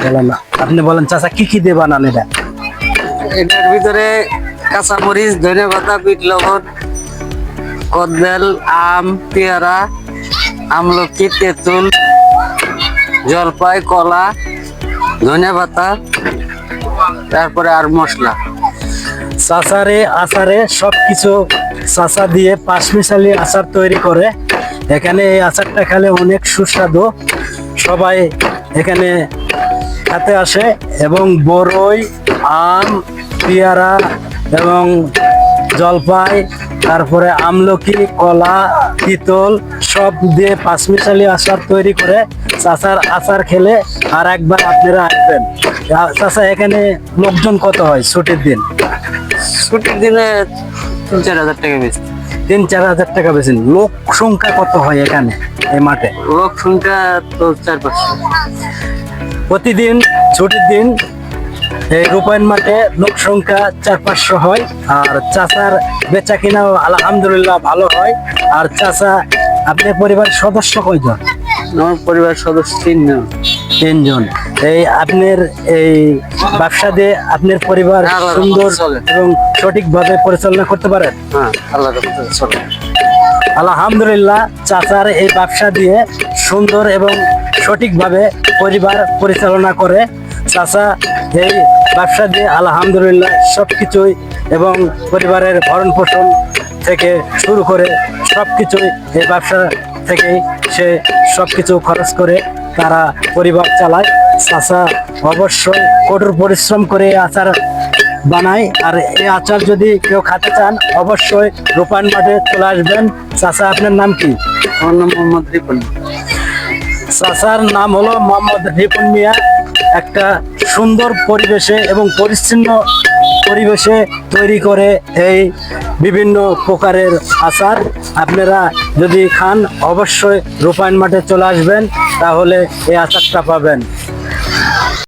বলেন না, আপনি বলেন চাচা কি কি দিয়ে বানান এটা? এটার ভিতরে কাঁচামরিচ, ধনেপাতা, বিট লবণ, কদবেল, আম, পেয়ারা, আমলকি, তেঁতুল, জলপাই, কলা, ধনেপাতা, তারপরে আর মশলা। চাচারে আচারে সবকিছু চাচা দিয়ে পাঁচমিশালি আচার তৈরি করে। এখানে এই আচারটা খেলে অনেক সুস্বাদু, সবাই এখানে খেতে আসে এবং বরই, আম, পেয়ারা এবং জলপাই, তারপরে আমলকি, কলা, তিতল সব দিয়ে পাঁচমিশালি আচার তৈরি করে। চাচার আচার খেলে আর একবার আপনারা আসবেন। চাচা এখানে লোকজন কত হয় ছুটির দিন? ছুটির দিনে 3-4 হাজার টাকা বেশি। 3-4 হাজার টাকা বেশি। লোক সংখ্যা কত হয় এখানে এই মাঠে? লোক সংখ্যা তো 400-500। প্রতিদিন ছুটির দিন এই রূপায়ণ মাঠে লোক সংখ্যা 400-500 হয়। আর চাচার বেচা কিনাও আলহামদুলিল্লাহ ভালো হয়। আর চাচা আপনার পরিবারের সদস্য কয়জন? আমার পরিবার সদস্য 3 জন। 3 জন। এই আপনার এই ব্যবসা দিয়ে আপনার পরিবার আল্লাহর সুন্দর রহমতে চলে। এবং সঠিকভাবে পরিচালনা করতে পারেন? হ্যাঁ, আল্লাহর রহমতে চলে। আলহামদুলিল্লাহ চাচার এই ব্যবসা দিয়ে সুন্দর এবং সঠিকভাবে পরিবার পরিচালনা করে। চাচা এই ব্যবসা দিয়ে আলহামদুলিল্লাহ সবকিছুই এবং পরিবারের ভরণ পোষণ থেকে শুরু করে সবকিছুই এই ব্যবসা থেকেই সে সবকিছু খরচ করে তারা পরিবার চালায়। চাচা অবশ্যই কঠোর পরিশ্রম করে আচার বানাই। আর এই আচার যদি কেউ খেতে চান অবশ্যই রূপায়ণ মাঠে চলে আসবেন। চাচা আপনার নাম কি? আমার নাম মোহাম্মদ রিপন। চাচার নাম হলো মোহাম্মদ রিপন মিয়া। একটা সুন্দর পরিবেশে এবং পরিচ্ছন্ন পরিবেশে তৈরি করে এই বিভিন্ন প্রকারের আচার। আপনারা যদি খান অবশ্যই রূপায়ণ মাঠে চলে আসবেন, তাহলে এই আচারটা পাবেন।